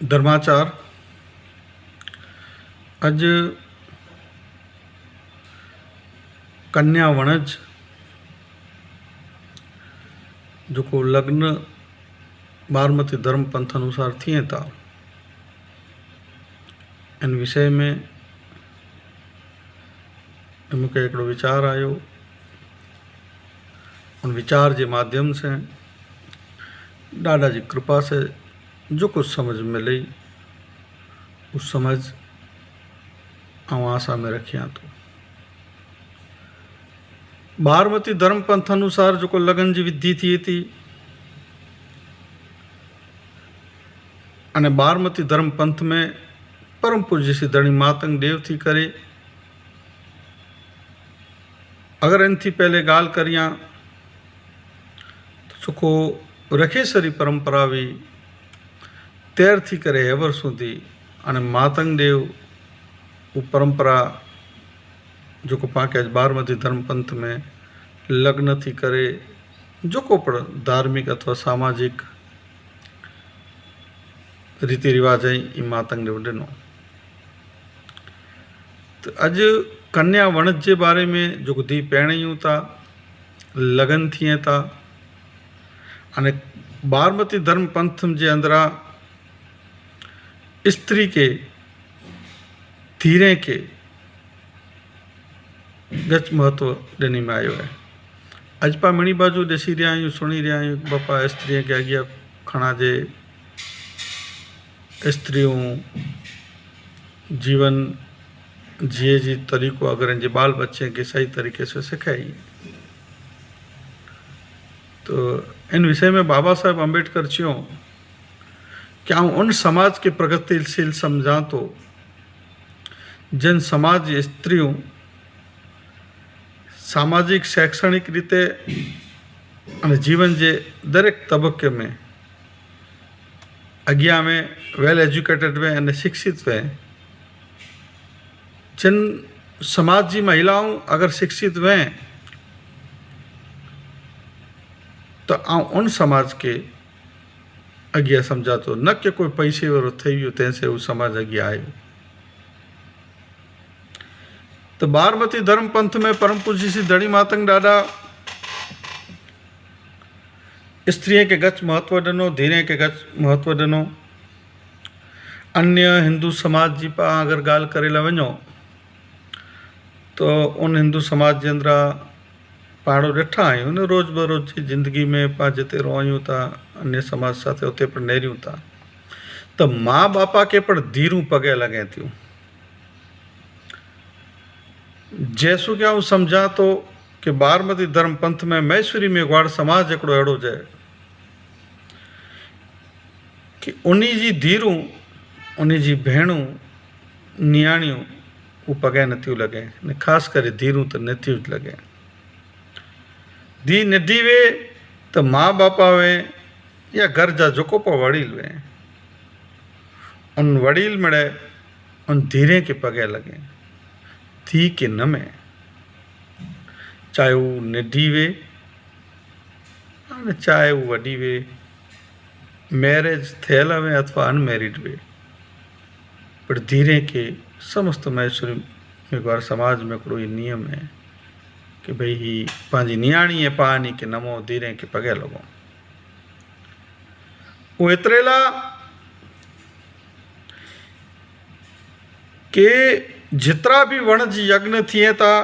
धर्माचार अज कन्या वणज जो को लग्न बारमती धर्म पंथ अनुसार थिए था इन विषय में मूंखे हिकिड़ो विचार आयो। उन विचार के माध्यम से दादा जी कृपा से जो कुछ समझ में लई उस समझ आशा में रखिया। तो बारमती धर्म पंथ अनुसार जो को लगन की विधि थी थी अने बारमती धर्म पंथ में परम पूज्य श्री धणी मातंग देव थी करे अगर इनथी पहले गाल करिया तो चुको रखेसरी परंपरा भी तेर थी करे हेवर सुधी अने मातंग देव वो परंपरा जो को पाके आज बारमती धर्म पंथ में लग्न थी करे जो को पण धार्मिक अथवा सामाजिक रीति रिवाज मातंग देव दिनो। तो अज कन्या वणज के बारे में जो धी पहिणियूं था लगन थिए था अने बारमती धर्म पंथ के अंदरा स्त्री के धीरे के गच महत्व देने में आयो है। अजपा मणी बाजू ॾिसी रहा आहियूं सुनी रहा आहियूं बापा स्त्री के अॻियां खणा जे स्त्रियों जीवन जिए जी तरीक़ो अगर इनके बाल बच्चे के सही तरीके से सिखाई। तो इन विषय में बाबा साहेब अम्बेडकर चियों कि आऊँ उन समाज के प्रगतिशील समझा तो जन समाज स्त्रियों सामाजिक शैक्षणिक रीते अने जीवन के दरेक तबक्के में अगिया में वेल एज्युकेटेड वे अने शिक्षित वे। जिन समाज की महिलाओं अगर शिक्षित वे तो आ उन समाज के अगिया समझा तो न कि कोई पैसे वालों थी वो तैसे वो समाज अगिया आयो। तो बारमती धर्म पंथ में परम पूज्य श्री धणी मातंग दादा स्त्री के गच महत्व दिनो धीरे के गच महत्व दिनो। अन्य हिंदू समाज जी पा अगर गाल करेला वञो तो उन हिंदू समाज के अंदर पाड़ो ॾिठा आहियूं न रोज़ बरोज़ की ज़िंदगी में पा जिते रोयूं था अन्य समाज साथ उते पर नेरियूं था तो माँ बापा के पर धीरू पगे लगे थियूं। जैसो क्या समझा तो कि बारमती धर्म पंथ में मैसूरी मेघवाड़ समाज एकड़ो अड़ो जाए कि उन्हीं जी धीरू उन्हीं जी भेणू नियाणियों वो पगे नथियूं लगे ने खास करे धीरू तो नथियूं लगे। धी नढी वे तो माँ बापा वे या घर जा जोको पा वड़ील वे उन वड़ील मड़े उन धीरे के पगे लगे थी के न में चाहे वो नढी वे चाहे वो वडी वे मैरिज थियल वे अथवा अनमेरिड वे पर धीरे के समस्त मैसूरी मेघवाड़ समाज में कोई नियम है कि भाई ही पांजी नियाणी है पानी के नमो धीरे के पगे लगो। वो एतरेला के जितरा भी वणज यज्ञ थिए था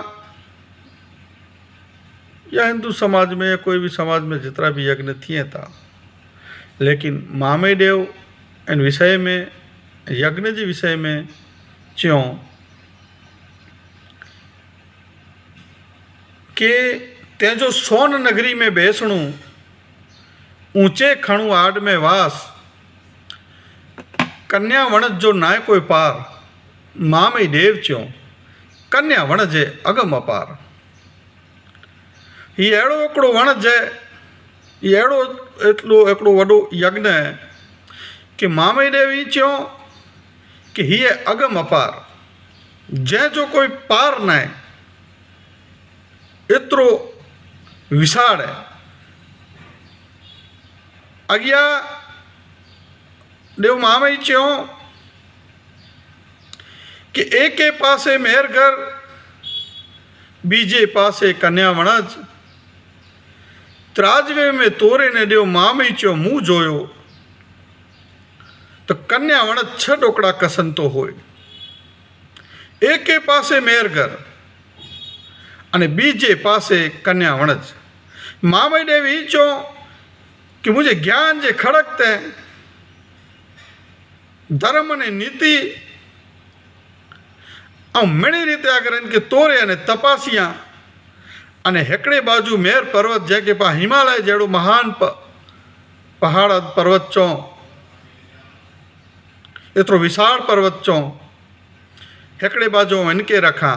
या हिंदू समाज में या कोई भी समाज में जितरा भी यज्ञ थिए था लेकिन मामे देव इन विषय में यज्ञ के विषय में च्यों कि तेजो सोन नगरी में बेसणु ऊंचे खणु आड़ में वास कन्या वणज जो नाय कोई पार मामे देव च्यों कन्या वणजे अगम अपार। ये अड़ो एकड़ो वणज है ये अड़ो एटलो एकड़ो वडो यज्ञ है कि मामे देव ही च्यों कि ही अगम अपार जै जो कोई पार न है एतरो विशाल है। अगिया देव मामई चयो कि एके पासे मेहरगर बीजे पासे कन्या वणज त्राजवे में तोरे ने देव मामई चयो मुंह जोयो तो कन्या वणज 6 ढोकड़ा कसंतो होय। एके पासे मेहरगर अने बीजे पासे कन्या वणज। मामई देव ई चयो कि मुझे ज्ञान जे खड़कते धर्म ने नीति मिणी रीते अगर इनके तोरे अने तपासिया अने हेकड़े बाजू मेर पर्वत जैके पा हिमालय जेड़ो महान पहाड़ पर्वत चो एतरो विशाल पर्वत चो हेकड़े बाजू इनके रखा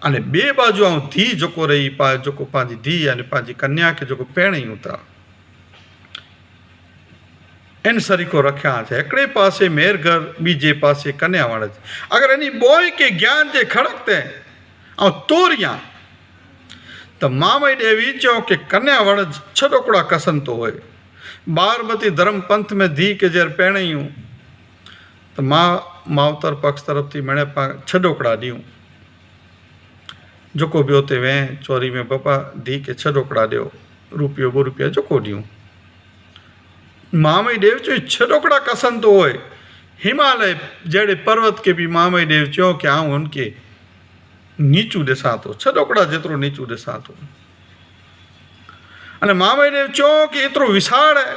अने बे बाजू आऊं धी जोको रही पा जोको पांजी धी अने पांजी कन्या के जोको पेणियूं था इन सरीको रखा है। एकड़े पासे मेहरगर बीजे पासे कन्या वणज। अगर इनी बोय के ज्ञान जे खड़कते और तोरिया तो मामई देवी चो के कन्या वणज 6 ढोकड़ा कसंतो होय। बारमती धर्म पंथ में धी के जेर पेणियूं तो मावतर पक्ष तरफ थी मणे 6 ढोकड़ा दियूं जोको भी होते वे चोरी में पप्पा धी के 6 ढोकड़ा दियो रुपयो 2 रुपया जोको दियूं। मामई देव चो 6 ढोकड़ा कसंतो होय। हिमालय जेड़े पर्वत के भी मामई देव चो कि आऊं उनके नीचू दिसा तो 6 ढोकड़ा जेतरो नीचू दिसा तो अने मामई देव चो कि इतरो विशाल है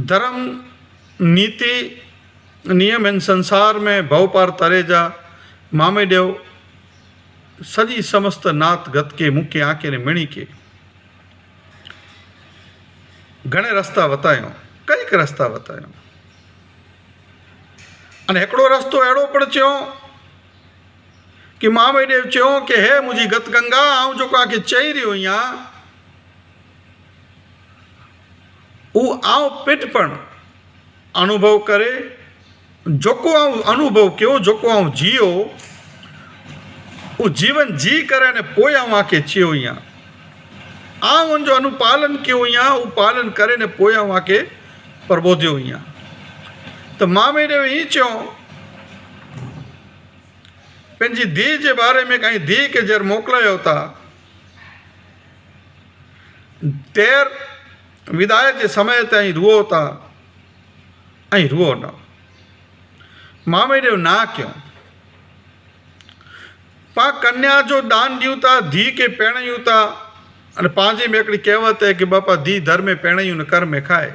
धर्म नीति नियम इन संसार में भव पार तरे जा। मामई देव सजी समस्त नात गत के मुख्य आके ने मिणी के घणे रस्ता बतायो कईक रस्ता बतायो अने एकड़ो रस्तो एड़ो पण चयो कि मामई देव चयो कि हे मुझी गत गंगा आऊं जो आके चई रहियो आहियां उ आऊं पिटपण अनुभव करे जोको आऊं अनुभव क्यों जोको आऊं जियो उ जीवन जी करे ने पोइ आऊं आके चयो आहियां आऊं उनजो अनुपालन कयो आहियां उ पालन करे ने पोइ आऊं आके प्रबोधियो आहियां। तो मामई देव ई चयो पंहिंजी धी जे बारे में कहीं धी के जर मोकिलायो था तेर विदाय जे समय ताईं रुओ था ऐं रुओ न। मामई देव ना क्यों पा कन्या जो दान दियूं था धी के पेणियूं था अने पांजे में हिकिड़ी कहावत है कि बापा धी धर में पेणियूं न कर में खाए।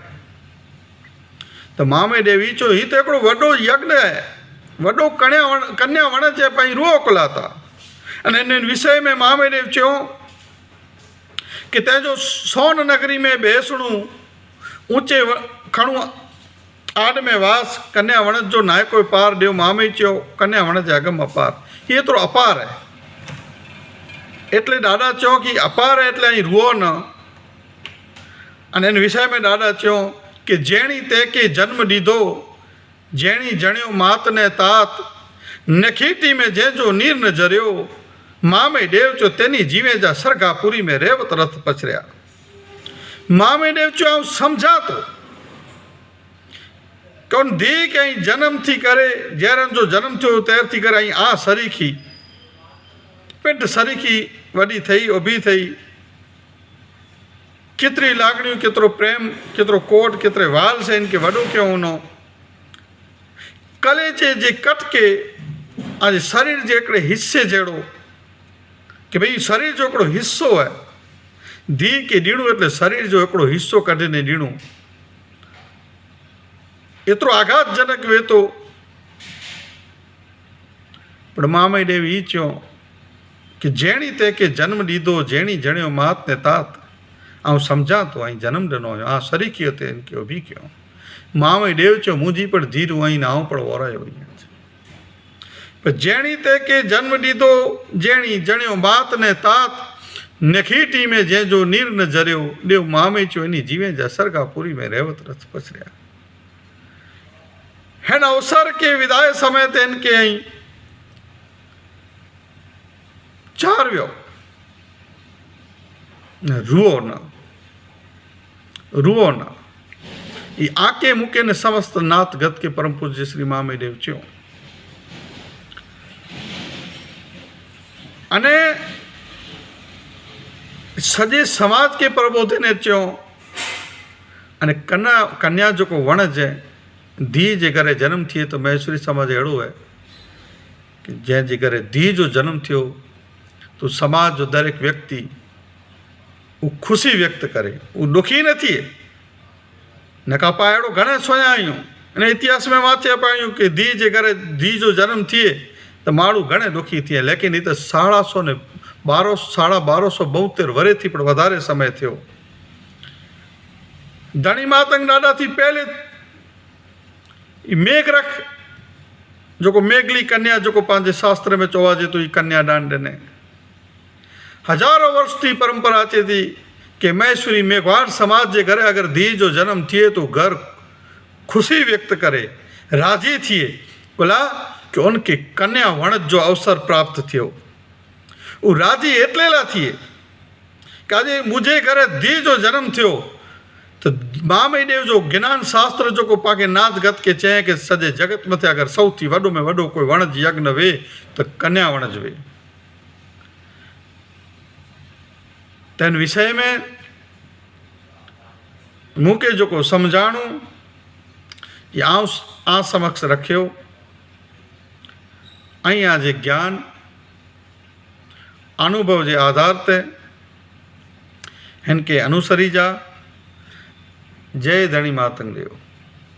तो मामई देव ई चयो ही तो हिकिड़ो वॾो यज्ञ है वॾो कन्या वणज जे पाई रुओ कला था अने इन विषय में मामई देव चयो कि तंहिंजो सोन नगरी में बेसणू ऊंचे खणू आड में वास कन्या वणज जो नाय कोई पार देव मामई चयो कन्या वणज जे अगम अपार ये एतिरो अपार है एटले दादा चयो कि अपार है एटले अहीं रुओ न। अने इन विषय में दादा चयो कि जेणी ते के जन्म दीधो जेणी जणियो मात ने तात नखीटी में जंहिंजो नीर न जरियो मामई देव चयो तेनी जीवे जा सरगापुरी में रेवत रथ पचरिया। मामई देव चयो आऊं समझा तो कौन धी कहीं जन्म थी करे जैरन जो जन्म थियो तैर थी करे आई आ सरीखी पिंड सरीखी वडी थई उभी थई केतरी लागणियों केतरो प्रेम केतरो कोट केतरे वाल से इनके वडो क्यों होनो कलेजे जे कट के आज शरीर जे एकड़े हिस्से जेड़ो कि भाई शरीर जो एकड़ो हिस्सो है धी के डीणू एटले शरीर जो एकड़ो हिस्सो कढीने डीणू एतरो आघातजनक वे तो पण मामई देव ई चयो कि जेणी ते के जन्म दीधो जेणी जणियो मात ने तात आऊं समझा तो आई जन्म दिनो आ सरीखी ते इनके भी क्यों। मामई देव चयो मुंहिंजी पण धीरू आई आऊं पण वरायो पर जेणी ते के जन्म दीधो जेणी जणियो मात ने तात नखीटी में जंहिंजो नीर न जरियो देव मामई चयो इनी जीवे जा सरगापुरी में रेवत रथ पचरिया। हिन अवसर के विदाय समय ते इनके आई चारवियो रुओ न એ આકે મૂકે ને સમસ્ત નાથ ગત કે પરમ પૂज्य શ્રી મામેદેવ ચયો અને सजे समाज के प्रबोधे ने चयो अने कन्या जो को वणज है धी जे घरे जन्म थिए तो महेश्वरी समाज अड़ो है कि जै जे घरे धी जो जन्म थियो तो समाज जो दरेक व्यक्ति वो खुशी व्यक्त करे वो दुखी न थिए नका पायड़ो घणे सोया आयूं अने इतिहास में वांचे पायूं कि धी जे घरे धी जो जन्म थिए तो माण्हू घणे दुखी थिए लेकिन ये तो 1272 वरे थी पण वधारे समय थियो धनी मातंग ॾाढा थी पहले मेघरख जो को मेघली कन्या जो को पांजे शास्त्र में चवाजे तो कन्या दान ॾिने हजारों वर्ष थी परंपरा अचे थी कि महेश्वरी मेघवार समाज के घरे अगर धी जो जन्म थिए तो घर खुशी व्यक्त करे राजी थिए बोला कि उनके कन्या वणज जो अवसर प्राप्त थियो वो राजी एटलेला थिए कि आज मुझे घरे धी जो जन्म थियो तो मामेदेव जो ज्ञान शास्त्र जो को पाके नाथ गत के चए कि सजे जगत मथे अगर सौथी वडो में वडो कोई वणज यज्ञ वे तो कन्या वणज वे तेन विषय में मूके जो को समझाणु ये आ समक्ष रखियो आई आज ज्ञान अनुभव के आधार ते इनके अनुसरी जा। जय धनी मातंग देव।